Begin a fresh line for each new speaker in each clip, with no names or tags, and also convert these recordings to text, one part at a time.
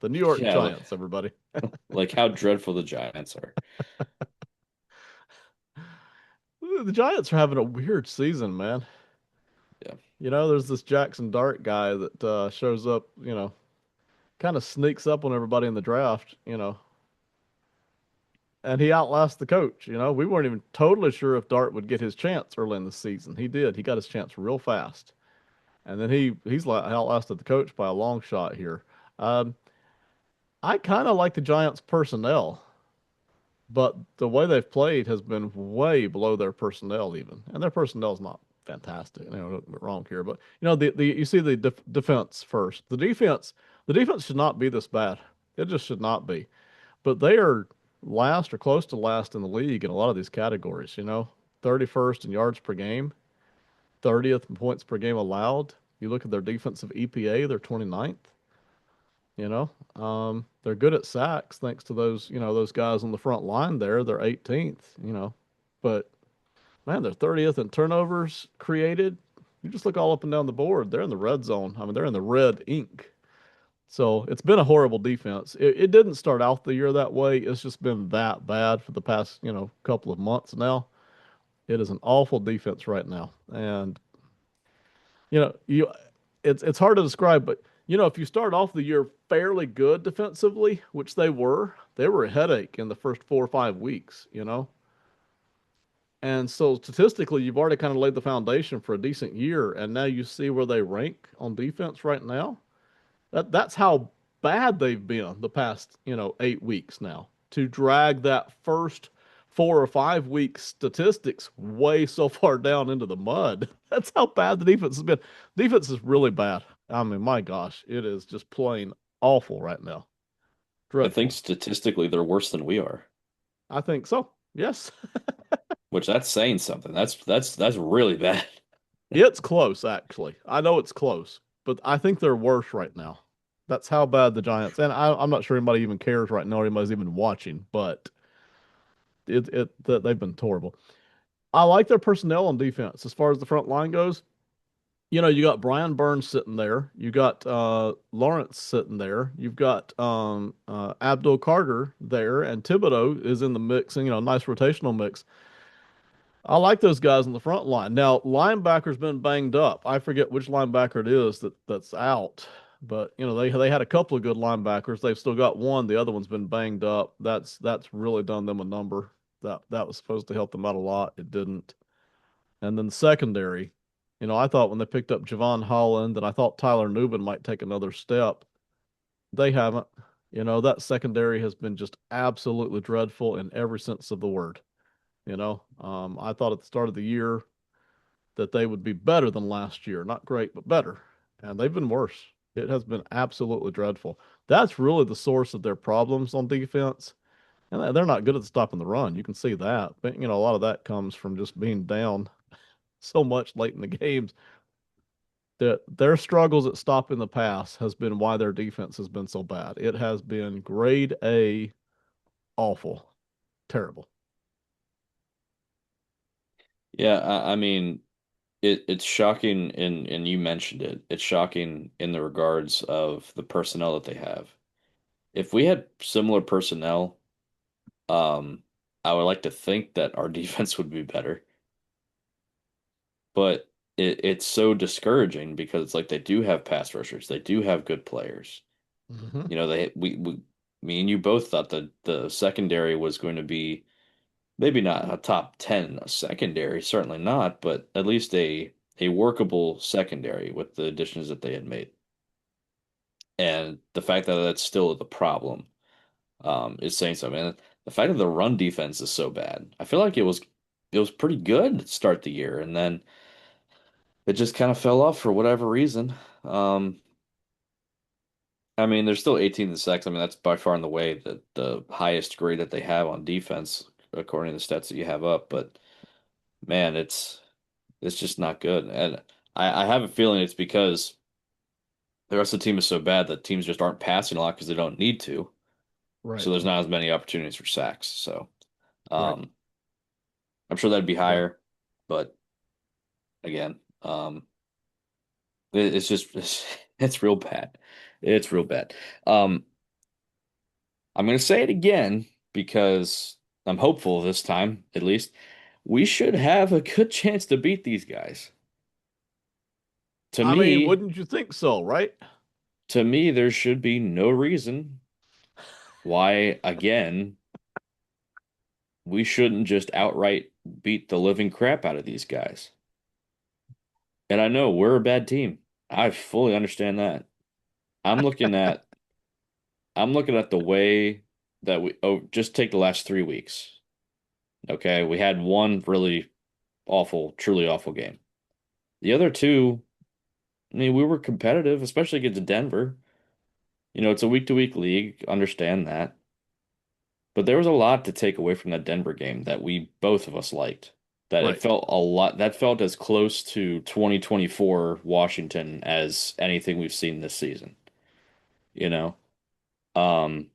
The New York
Yeah,
Giants, everybody.
like how dreadful the Giants are.
The Giants are having a weird season, man.
Yeah.
There's this Jackson Dart guy that shows up, kind of sneaks up on everybody in the draft, and he outlasts the coach. We weren't even totally sure if Dart would get his chance early in the season. He did. He got his chance real fast, and then he's outlasted the coach by a long shot here. Um, I kind of like the Giants' personnel, but the way they've played has been way below their personnel even, and their personnel is not fantastic. Don't get me wrong here, but the you see the defense first. The defense should not be this bad. It just should not be. But they are last or close to last in the league in a lot of these categories. 31st in yards per game, 30th in points per game allowed. You look at their defensive EPA, they're 29th. They're good at sacks thanks to those guys on the front line there. They're 18th. But man, they're 30th in turnovers created. You just look all up and down the board. They're in the red zone. I mean, they're in the red ink. So it's been a horrible defense. It didn't start out the year that way. It's just been that bad for the past, couple of months now. It is an awful defense right now. And, you know, you it's hard to describe, but if you start off the year fairly good defensively, which they were a headache in the first 4 or 5 weeks. And so statistically, you've already kind of laid the foundation for a decent year, and now you see where they rank on defense right now. That's how bad they've been the past, 8 weeks now. To drag that first 4 or 5 week statistics way so far down into the mud. That's how bad the defense has been. Defense is really bad. I mean, my gosh, it is just plain awful right now.
I think
Dreadful.
statistically they're worse than we are,
I think so. Yes.
which that's saying something. That's really bad.
It's close, actually. I know it's close, but I think they're worse right now. That's how bad the Giants, and I'm not sure anybody even cares right now, or anybody's even watching, but they've been horrible. I like their personnel on defense as far as the front line goes. You got Brian Burns sitting there. You got Lawrence sitting there. You've got Abdul Carter there, and Thibodeau is in the mix, and nice rotational mix. I like those guys on the front line. Now, linebacker's been banged up. I forget which linebacker it is that's out, but they had a couple of good linebackers. They've still got one. The other one's been banged up. That's really done them a number. That was supposed to help them out a lot. It didn't. And then the secondary, I thought when they picked up Javon Holland and I thought Tyler Nubin might take another step. They haven't. That secondary has been just absolutely dreadful in every sense of the word. I thought at the start of the year that they would be better than last year. Not great, but better. And they've been worse. It has been absolutely dreadful. That's really the source of their problems on defense. And they're not good at stopping the run. You can see that. But, a lot of that comes from just being down so much late in the games that their struggles at stopping the pass has been why their defense has been so bad. It has been grade A awful, terrible.
Yeah, I mean it's shocking and you mentioned it. It's shocking in the regards of the personnel that they have. If we had similar personnel, um, I would like to think that our defense would be better. But it's so discouraging because it's like they do have pass rushers, they do have good players.
Hmm.
We me and you both thought that the secondary was going to be maybe not a top 10 secondary, certainly not, but at least a workable secondary with the additions that they had made. And the fact that that's still the problem is saying something. And the fact that the run defense is so bad, I feel like it was pretty good to start the year, and then it just kind of fell off for whatever reason. Um, I mean, they're still 18 in sacks. I mean, that's by far and the way the highest grade that they have on defense, according to the stats that you have up. But man, it's just not good. And I have a feeling it's because the rest of the team is so bad that teams just aren't passing a lot because they don't need to.
Right,
So there's not as many opportunities for sacks. So
right,
um, I'm sure that'd be
right.
higher, but again, it's just it's real bad. It's real bad. Um, I'm going to say it again because I'm hopeful this time, at least. We should have a good chance to beat these guys. To
I mean,
me,
wouldn't you think so, right?
to me, there should be no reason why, again, we shouldn't just outright beat the living crap out of these guys. And I know we're a bad team. I fully understand that. I'm looking at I'm looking at the way that just take the last 3 weeks. Okay, we had one really awful, truly awful game. The other two, I mean, we were competitive, especially against Denver. It's a week to week league, understand that. But there was a lot to take away from that Denver game that we both of us liked. That it
Right.
felt a lot, that felt as close to 2024 Washington as anything we've seen this season, you know? Um,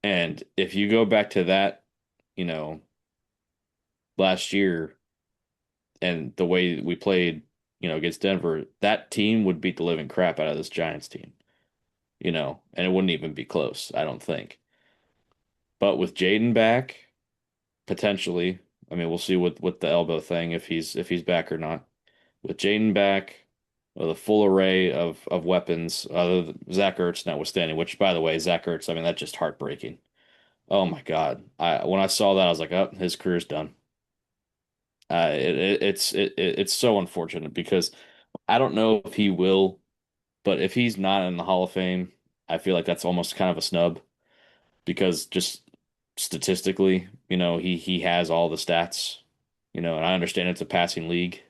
and if you go back to that, you know, last year and the way we played, against Denver, that team would beat the living crap out of this Giants team, and it wouldn't even be close, I don't think. But with Jaden back, potentially, I mean, we'll see with the elbow thing if he's back or not. With Jaden back, with a full array of weapons, other than Zach Ertz notwithstanding, which by the way, Zach Ertz, I mean, that's just heartbreaking. Oh my God. When I saw that, I was like, oh, his career's done. It's so unfortunate because I don't know if he will, but if he's not in the Hall of Fame, I feel like that's almost kind of a snub because just statistically, he has all the stats, and I understand it's a passing league,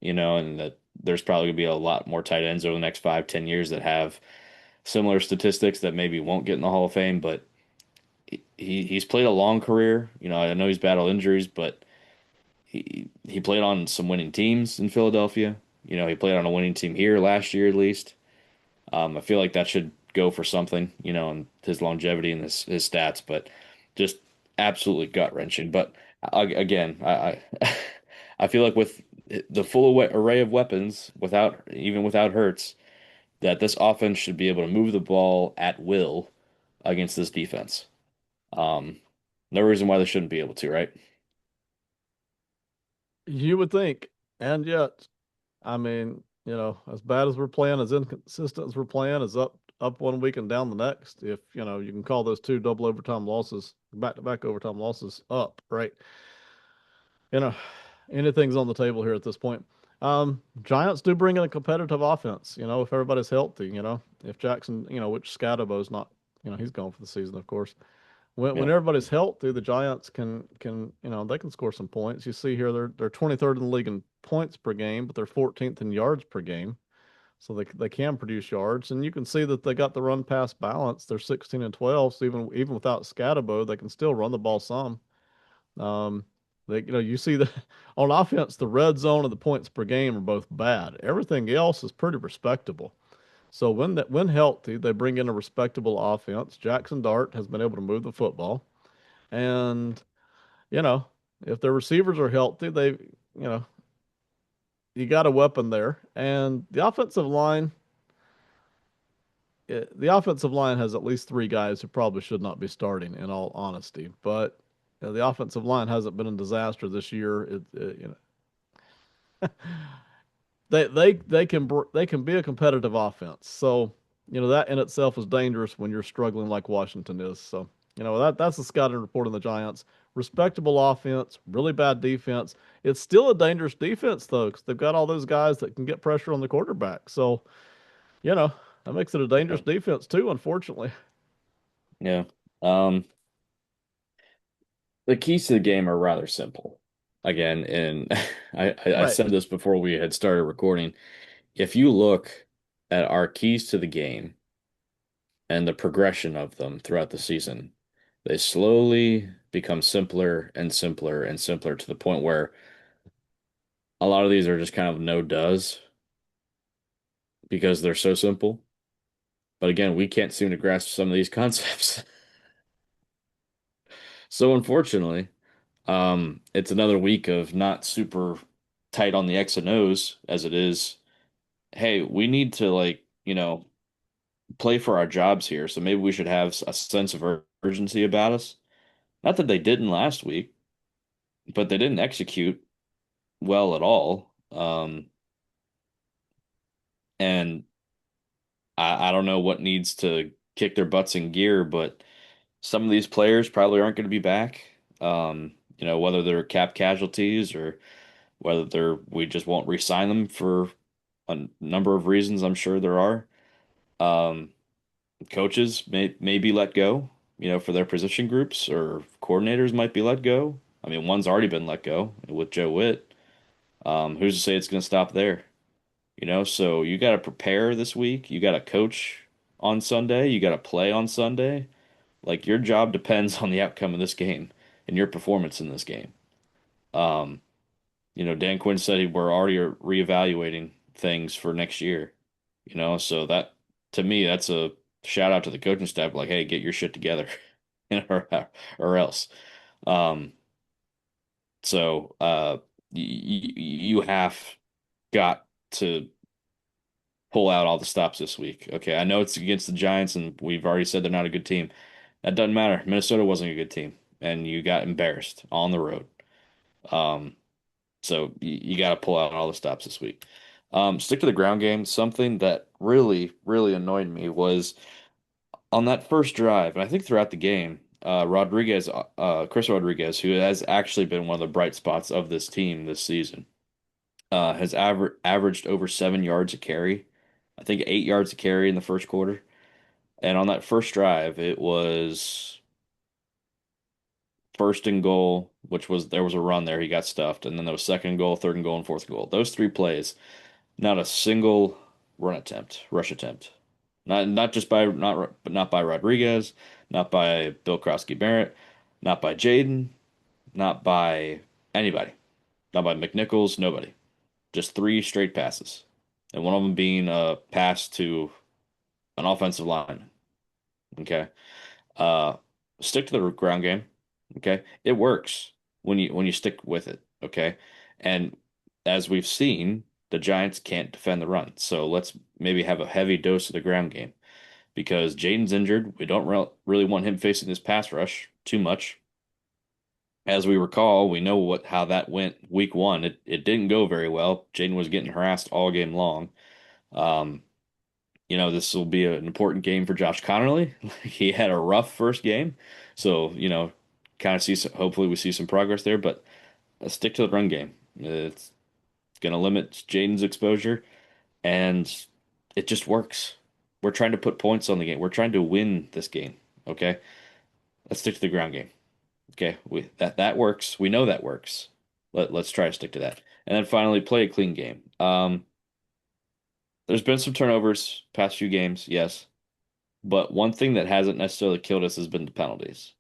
and that there's probably gonna be a lot more tight ends over the next 5, 10 years that have similar statistics that maybe won't get in the Hall of Fame, but he's played a long career. I know he's battled injuries, but he played on some winning teams in Philadelphia. He played on a winning team here last year at least. I feel like that should go for something, and his longevity and his stats, but just absolutely gut wrenching. But again, I feel like with the full array of weapons, even without Hurts, that this offense should be able to move the ball at will against this defense. Um, no reason why they shouldn't be able to, right?
You would think. And yet, I mean, as bad as we're playing, as inconsistent as we're playing, as up one week and down the next, if you can call those two double overtime losses, back to back overtime losses up, right? You know, anything's on the table here at this point. Giants do bring in a competitive offense, if everybody's healthy, if Jackson, which Scadabo's not, he's gone for the season, of course. When
Yeah.
everybody's healthy, the Giants can they can score some points. You see here they're 23rd in the league in points per game, but they're 14th in yards per game. So they can produce yards, and you can see that they got the run pass balance. They're 16 and 12, so even without Scatabo, they can still run the ball some. Um, you see the on offense, the red zone and the points per game are both bad. Everything else is pretty respectable. So when healthy, they bring in a respectable offense. Jackson Dart has been able to move the football. And, you know, if their receivers are healthy, you got a weapon there. And the offensive line has at least three guys who probably should not be starting, in all honesty. But the offensive line hasn't been a disaster this year. They can be a competitive offense. So, that in itself is dangerous when you're struggling like Washington is. So, that's the scouting report on the Giants. Respectable offense, really bad defense. It's still a dangerous defense though, because they've got all those guys that can get pressure on the quarterback. So, you know, that makes it a dangerous
Yeah.
defense too, unfortunately.
Yeah. Um, the keys to the game are rather simple. Again, and I
Right.
said this before we had started recording. If you look at our keys to the game and the progression of them throughout the season, they slowly become simpler and simpler and simpler to the point where a lot of these are just kind of no does because they're so simple. But again, we can't seem to grasp some of these concepts. So unfortunately, it's another week of not super tight on the X and O's as it is. Hey, we need to play for our jobs here, so maybe we should have a sense of urgency about us. Not that they didn't last week, but they didn't execute well at all. And I don't know what needs to kick their butts in gear, but some of these players probably aren't going to be back. Whether they're cap casualties or whether we just won't re-sign them for a number of reasons. I'm sure there are. Um, Coaches may be let go, for their position groups, or coordinators might be let go. I mean, one's already been let go with Joe Witt. Who's to say it's going to stop there? So you got to prepare this week. You got to coach on Sunday. You got to play on Sunday. Like your job depends on the outcome of this game and your performance in this game. Um, Dan Quinn said we're already reevaluating things for next year. So that to me, that's a shout out to the coaching staff. Like, hey, get your shit together, or else. Um, so you have got to pull out all the stops this week. Okay, I know it's against the Giants, and we've already said they're not a good team. That doesn't matter. Minnesota wasn't a good team, and you got embarrassed on the road. Um, so you got to pull out all the stops this week. Stick to the ground game. Something that really, really annoyed me was on that first drive, and I think throughout the game, Chris Rodriguez, who has actually been one of the bright spots of this team this season, has averaged over 7 yards a carry. I think 8 yards a carry in the first quarter. And on that first drive, it was first and goal, which was there was a run there. He got stuffed, and then there was second and goal, third and goal, and fourth goal. Those three plays, not a single rush attempt. Not just by not by Rodriguez, not by Bill Krosky Barrett, not by Jaden, not by anybody, not by McNichols, nobody. Just three straight passes, and one of them being a pass to an offensive line. Okay. Uh, Stick to the ground game. Okay. It works when you stick with it. Okay. And as we've seen, the Giants can't defend the run. So let's maybe have a heavy dose of the ground game because Jaden's injured. We don't really want him facing this pass rush too much. As we recall, we know how that went week one. It didn't go very well. Jaden was getting harassed all game long. Um, this will be an important game for Josh Connerly. He had a rough first game, so kind of hopefully we see some progress there. But let's stick to the run game. It's going to limit Jaden's exposure, and it just works. We're trying to put points on the game. We're trying to win this game. Okay, let's stick to the ground game. Okay, that works. We know that works. Let's try to stick to that, and then finally play a clean game. There's been some turnovers past few games, yes. But one thing that hasn't necessarily killed us has been the penalties.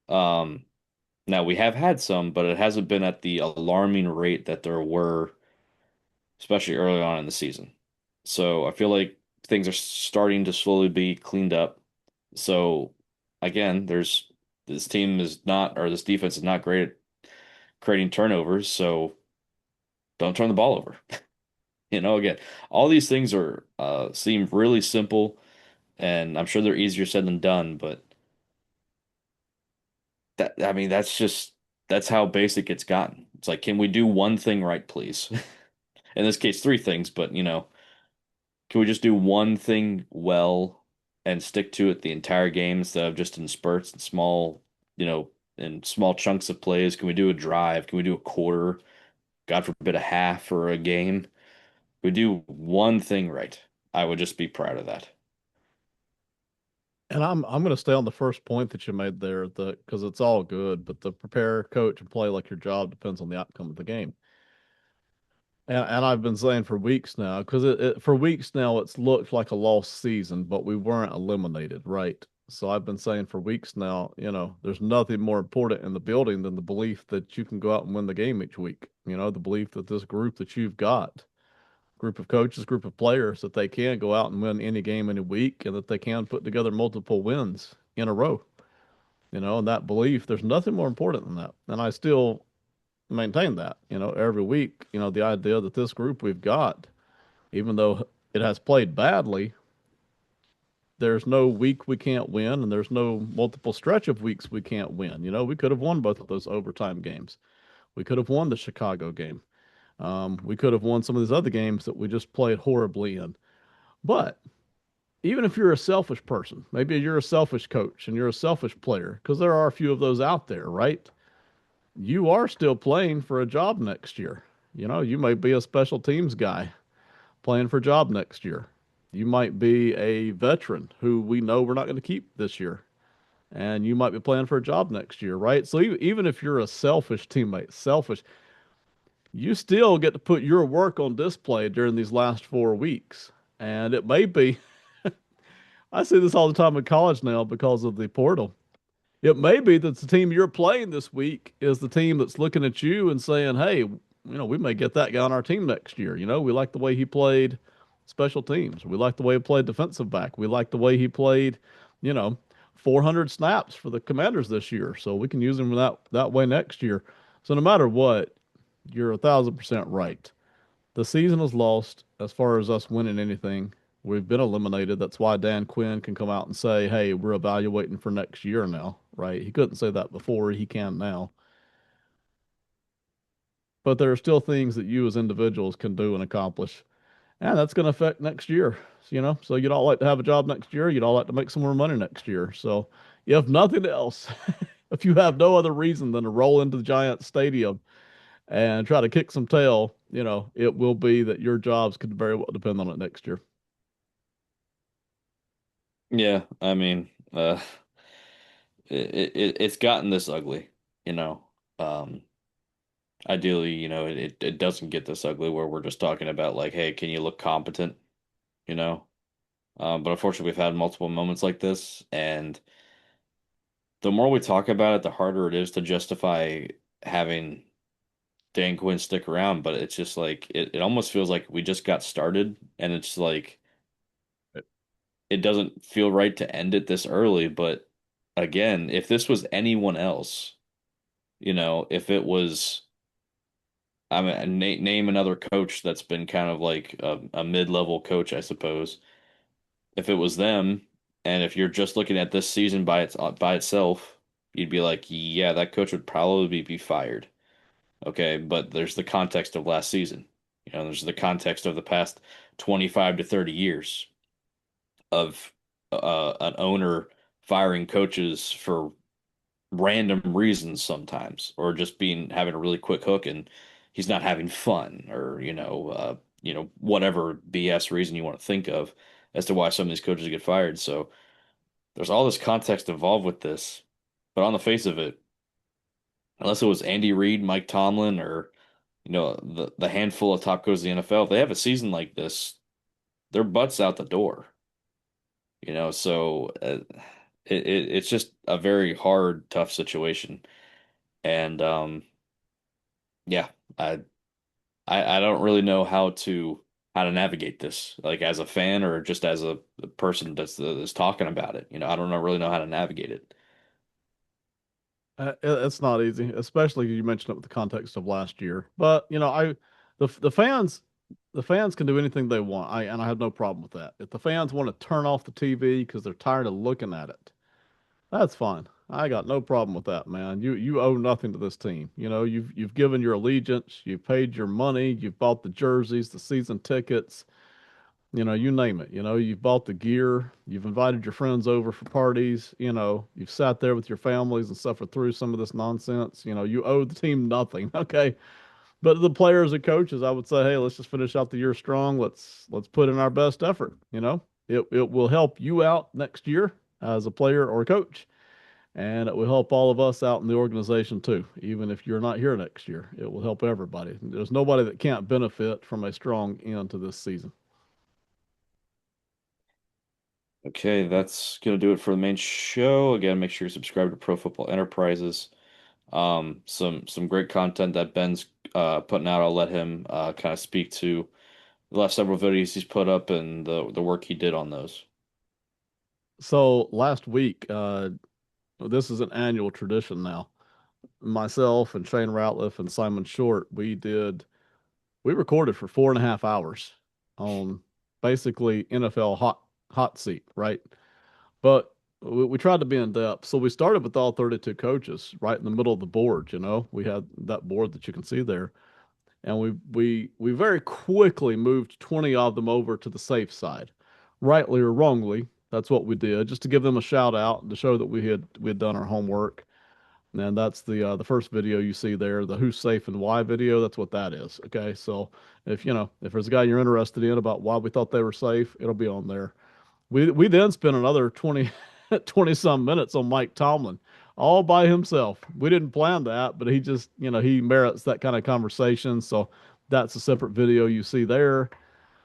Um, Now we have had some, but it hasn't been at the alarming rate that there were, especially early on in the season. So I feel like things are starting to slowly be cleaned up. So again, there's this team is not, or this defense is not great at creating turnovers. So don't turn the ball over. Again, all these things are seem really simple, and I'm sure they're easier said than done, but. I mean, that's how basic it's gotten. It's like, can we do one thing right, please? In this case, three things, but can we just do one thing well and stick to it the entire game instead of just in spurts and in small chunks of plays? Can we do a drive? Can we do a quarter? God forbid a half or a game? If we do one thing right, I would just be proud of that.
And I'm going to stay on the first point that you made there, that because it's all good, but the prepare, coach, and play like your job depends on the outcome of the game. And I've been saying for weeks now, because for weeks now it's looked like a lost season, but we weren't eliminated, right? So I've been saying for weeks now, there's nothing more important in the building than the belief that you can go out and win the game each week. The belief that this group that you've got, group of coaches, group of players, that they can go out and win any game any week, and that they can put together multiple wins in a row. And that belief, there's nothing more important than that. And I still maintain that, every week, the idea that this group we've got, even though it has played badly, there's no week we can't win, and there's no multiple stretch of weeks we can't win. You know, we could have won both of those overtime games. We could have won the Chicago game. We could have won some of these other games that we just played horribly in. But even if you're a selfish person, maybe you're a selfish coach and you're a selfish player, because there are a few of those out there, right? You are still playing for a job next year. You know, you may be a special teams guy playing for a job next year. You might be a veteran who we know we're not going to keep this year, and you might be playing for a job next year, right? So even if you're a selfish teammate, selfish, you still get to put your work on display during these last 4 weeks. And it may be, I see this all the time in college now because of the portal. It may be that the team you're playing this week is the team that's looking at you and saying, hey, we may get that guy on our team next year. We like the way he played special teams. We like the way he played defensive back. We like the way he played, you know, 400 snaps for the Commanders this year. So we can use him that way next year. So no matter what, you're 1,000% right. The season is lost as far as us winning anything. We've been eliminated. That's why Dan Quinn can come out and say, hey, we're evaluating for next year now, right? He couldn't say that before. He can now. But there are still things that you as individuals can do and accomplish. And that's going to affect next year, So you'd all like to have a job next year. You'd all like to make some more money next year. So if nothing else, if you have no other reason than to roll into the Giants Stadium and try to kick some tail, it will be that your jobs could very well depend on it next year.
Yeah, I mean, it's gotten this ugly, you know. Um, Ideally, it doesn't get this ugly where we're just talking about like, hey, can you look competent, you know? But unfortunately, we've had multiple moments like this, and the more we talk about it, the harder it is to justify having Dan Quinn stick around. But it's just like it almost feels like we just got started, and it's like it doesn't feel right to end it this early. But again, if this was anyone else, if it was, I mean, name another coach that's been kind of like a mid-level coach, I suppose. If it was them, and if you're just looking at this season by itself, you'd be like, yeah, that coach would probably be fired. Okay, but there's the context of last season. There's the context of the past 25 to 30 years of an owner firing coaches for random reasons sometimes, or just being having a really quick hook and he's not having fun, or whatever BS reason you want to think of as to why some of these coaches get fired. So there's all this context involved with this, but on the face of it, unless it was Andy Reid, Mike Tomlin, or the handful of top coaches in the NFL, if they have a season like this, their butts out the door. So it's just a very hard, tough situation. And yeah, I, I don't really know how to navigate this, like as a fan or just as a person that's talking about it. I don't really know how to navigate it.
It's not easy, especially you mentioned it with the context of last year. But the fans can do anything they want. I have no problem with that. If the fans want to turn off the TV because they're tired of looking at it, that's fine. I got no problem with that, man. You owe nothing to this team. You've given your allegiance, you've paid your money, you've bought the jerseys, the season tickets, you name it. You've bought the gear, you've invited your friends over for parties, you've sat there with your families and suffered through some of this nonsense. You owe the team nothing. Okay. But the players and coaches, I would say, hey, let's just finish out the year strong. Let's put in our best effort. It will help you out next year as a player or a coach. And it will help all of us out in the organization too. Even if you're not here next year, it will help everybody. There's nobody that can't benefit from a strong end to this season.
Okay, that's gonna do it for the main show. Again, make sure you subscribe to Pro Football Enterprises. Some great content that Ben's putting out. I'll let him kind of speak to the last several videos he's put up and the work he did on those.
So last week, this is an annual tradition now. Myself and Shane Ratliff and Simon Short, we recorded for 4.5 hours on basically NFL hot seat, right? But we tried to be in depth. So we started with all 32 coaches right in the middle of the board, you know. We had that board that you can see there. And we very quickly moved 20 of them over to the safe side. Rightly or wrongly, that's what we did, just to give them a shout out and to show that we had done our homework. And that's the first video you see there, the who's safe and why video. That's what that is. Okay, so if you know if there's a guy you're interested in about why we thought they were safe, it'll be on there. We then spent another 20 20 some minutes on Mike Tomlin all by himself. We didn't plan that, but he just, he merits that kind of conversation. So that's a separate video you see there.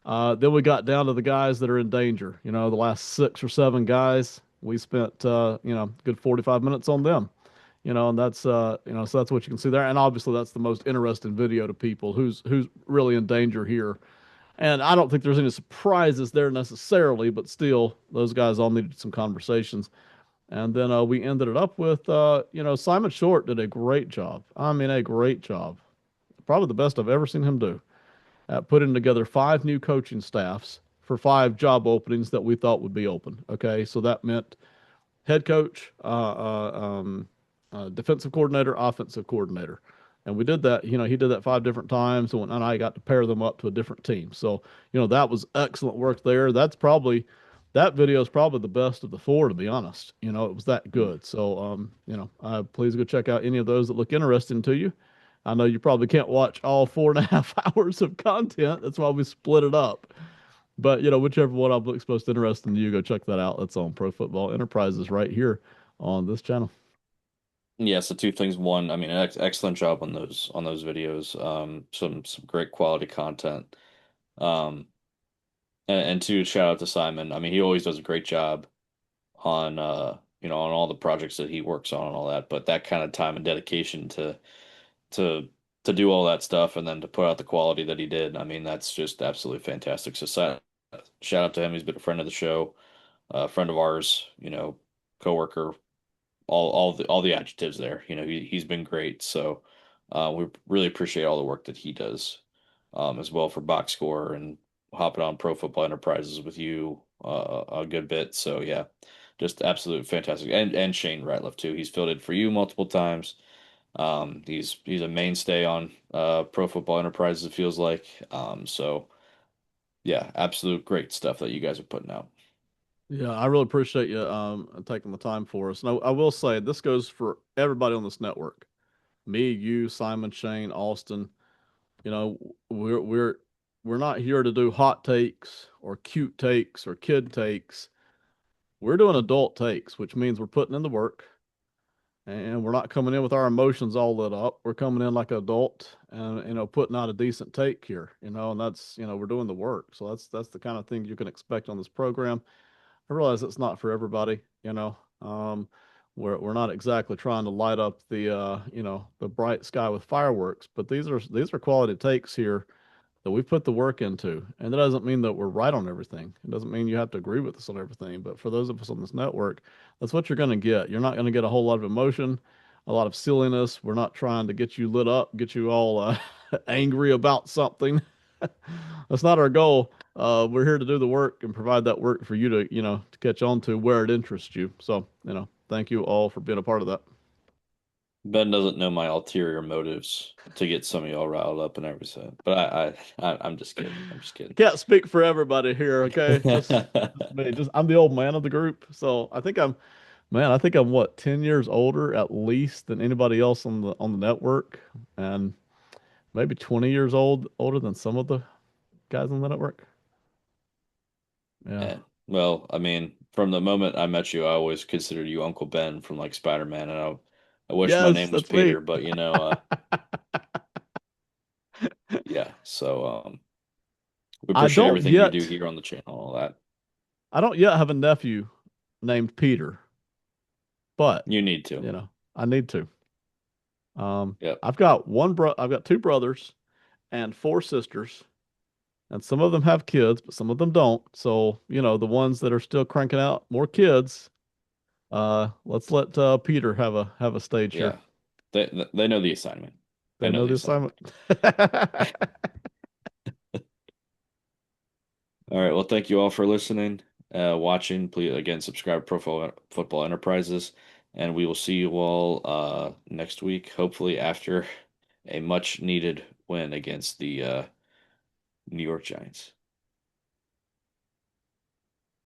Then we got down to the guys that are in danger. The last 6 or 7 guys, we spent, good 45 minutes on them. And that's, so that's what you can see there. And obviously that's the most interesting video to people who's really in danger here. And I don't think there's any surprises there necessarily, but still, those guys all needed some conversations. And then we ended it up with, Simon Short did a great job. I mean, a great job. Probably the best I've ever seen him do at putting together 5 new coaching staffs for 5 job openings that we thought would be open. Okay. So that meant head coach, defensive coordinator, offensive coordinator. And we did that, he did that 5 different times, and I got to pair them up to a different team. So, that was excellent work there. That video is probably the best of the 4, to be honest. It was that
Mm.
good. So, please go check out any of those that look interesting to you. I know you probably can't watch all 4.5 hours of content. That's why we split it up. But whichever one looks most interesting to you, go check that out. That's on Pro Football Enterprises right here on this channel.
Yeah, so two things. One, I mean, excellent job on those videos. Some great quality content. Um, and two, shout out to Simon. I mean, he always does a great job on on all the projects that he works on and all that. But that kind of time and dedication to to do all that stuff and then to put out the quality that he did, I mean, that's just absolutely fantastic. So shout out to him. He's been a friend of the show, a friend of ours, coworker, all the adjectives there. He's been great. So we really appreciate all the work that he does, as well for box score and hopping on Pro Football Enterprises with you a good bit. So yeah, just absolute fantastic. And Shane Ratliff too. He's filled in for you multiple times. He's a mainstay on Pro Football Enterprises, it feels like. So yeah, absolute great stuff that you guys are putting out.
Yeah, I really appreciate you taking the time for us. And I will say this goes for everybody on this network. Me, you, Simon, Shane, Austin. You know, we're not here to do hot takes or cute takes or kid takes. We're doing adult takes, which means we're putting in the work and we're not coming in with our emotions all lit up. We're coming in like an adult and putting out a decent take here, and that's, we're doing the work. So that's the kind of thing you can expect on this program. I realize it's not for everybody, you know. We're not exactly trying to light up the bright sky with fireworks, but these are quality takes here that we've put the work into. And that doesn't mean that we're right on everything. It doesn't mean you have to agree with us on everything. But for those of us on this network, that's what you're going to get. You're not going to get a whole lot of emotion, a lot of silliness. We're not trying to get you lit up, get you all angry about something. That's not our goal. We're here to do the work and provide that work for you to catch on to where it interests you. So, thank you all for being a part of that.
Ben doesn't know my ulterior motives to get some of y'all riled up and everything. But I'm just kidding. I'm just
I
kidding.
can't speak for everybody here, okay? Just me. Just I'm the old man of the group, so I think I'm what, 10 years older at least than anybody else on the network, and maybe 20 years older than some of the guys on the network. Yeah.
Yeah. Well, I mean, from the moment I met you, I always considered you Uncle Ben from like Spider-Man, and I wish my
Yes,
name was
that's me.
Peter, but yeah. So we
I
appreciate
don't
everything you do
yet
here on the channel, all that.
I don't yet have a nephew named Peter, but
You need to.
I need to.
Yep.
I've got 2 brothers and 4 sisters, and some of them have kids, but some of them don't. So, the ones that are still cranking out more kids, let's let Peter have a stage here.
Yeah. They know the assignment. They
They
know
know
the
the
assignment.
assignment.
All right. Well, thank you all for listening. watching. Please again subscribe to Pro Football Enterprises, and we will see you all next week. Hopefully after a much needed win against the New York Giants.